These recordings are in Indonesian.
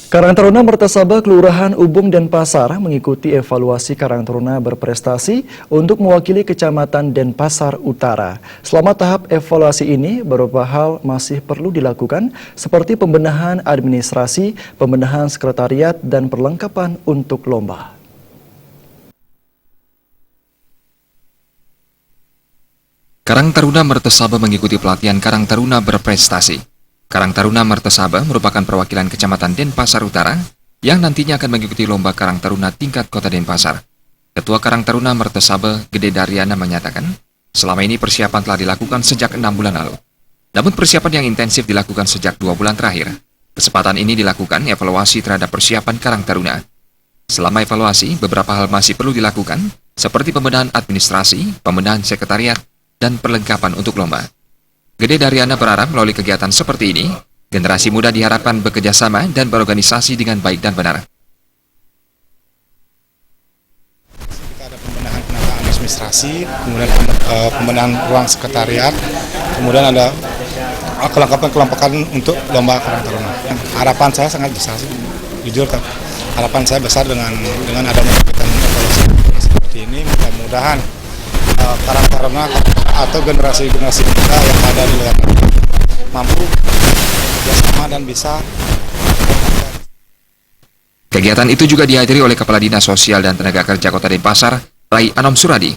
Karang Taruna Mertasaba Kelurahan Ubung Denpasar mengikuti evaluasi Karang Taruna berprestasi untuk mewakili Kecamatan Denpasar Utara. Selama tahap evaluasi ini, beberapa hal masih perlu dilakukan seperti pembenahan administrasi, pembenahan sekretariat, dan perlengkapan untuk lomba. Karang Taruna Mertasaba mengikuti pelatihan Karang Taruna berprestasi. Karang Taruna Mertasaba merupakan perwakilan Kecamatan Denpasar Utara yang nantinya akan mengikuti lomba Karang Taruna tingkat Kota Denpasar. Ketua Karang Taruna Mertasaba, Gede Daryana, menyatakan, selama ini persiapan telah dilakukan sejak 6 bulan lalu. Namun persiapan yang intensif dilakukan sejak 2 bulan terakhir. Kesempatan ini dilakukan evaluasi terhadap persiapan Karang Taruna. Selama evaluasi, beberapa hal masih perlu dilakukan, seperti pembenahan administrasi, pembenahan sekretariat, dan perlengkapan untuk lomba. Gede Daryana berharap melalui kegiatan seperti ini, generasi muda diharapkan bekerja sama dan berorganisasi dengan baik dan benar. Kita ada pembenahan administrasi, kemudian pembenahan ruang sekretariat, kemudian ada kelengkapan untuk lomba Karang Taruna. Harapan saya sangat besar, jujur kan. Harapan saya besar dengan adanya kegiatan evaluasi seperti ini, mudah-mudahan Karang Taruna atau generasi-generasi muda yang ada di luar negeri mampu bekerjasama dan bisa. Kegiatan itu juga dihadiri oleh Kepala Dinas Sosial dan Tenaga Kerja Kota Denpasar, Rai Anom Suradi.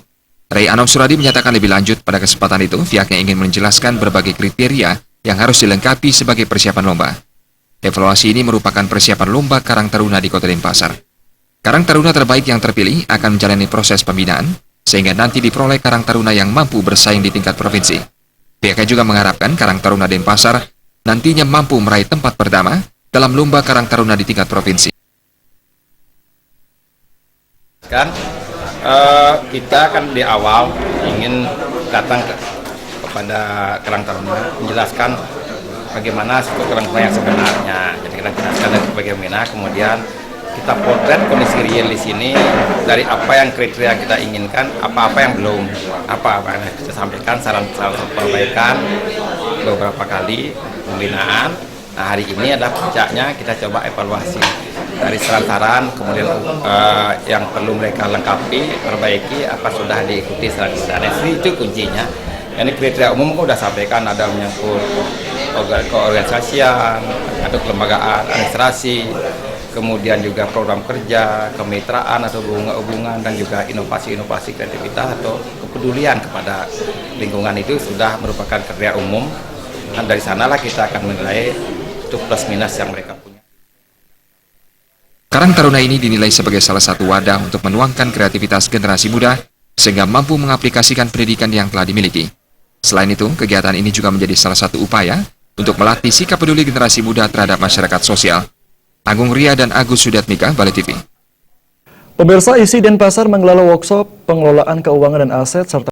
Rai Anom Suradi menyatakan lebih lanjut pada kesempatan itu pihaknya ingin menjelaskan berbagai kriteria yang harus dilengkapi sebagai persiapan lomba. Evaluasi ini merupakan persiapan lomba Karang Taruna di Kota Denpasar. Karang Taruna terbaik yang terpilih akan menjalani proses pembinaan sehingga nanti diperoleh Karang Taruna yang mampu bersaing di tingkat provinsi. Pihaknya juga mengharapkan Karang Taruna Denpasar nantinya mampu meraih tempat pertama dalam lomba Karang Taruna di tingkat provinsi. Kita kan di awal ingin datang kepada Karang Taruna menjelaskan bagaimana situ Karang Taruna yang sebenarnya. Jadi kita jelaskan bagaimana, kemudian kita potret kondisi real di sini dari apa yang kriteria kita inginkan, apa-apa yang belum, apa-apa yang kita sampaikan, saran-saran perbaikan beberapa kali pembinaan. Nah, hari ini adalah puncaknya kita coba evaluasi dari saran-saran, kemudian yang perlu mereka lengkapi, perbaiki, apa sudah diikuti saran-saran. Itu kuncinya. Ini kriteria umum sudah sampaikan, ada menyangkut keorganisasian, ada kelembagaan, administrasi, kemudian juga program kerja, kemitraan atau hubungan, dan juga inovasi-inovasi kreativitas atau kepedulian kepada lingkungan itu sudah merupakan kriteria umum. Dan dari sanalah kita akan menilai itu plus minus yang mereka punya. Karang Taruna ini dinilai sebagai salah satu wadah untuk menuangkan kreativitas generasi muda sehingga mampu mengaplikasikan pendidikan yang telah dimiliki. Selain itu, kegiatan ini juga menjadi salah satu upaya untuk melatih sikap peduli generasi muda terhadap masyarakat sosial. Agung Ria dan Agus Sudatmika, Bali TV. Pemirsa, ISI Denpasar menggelar workshop pengelolaan keuangan dan aset serta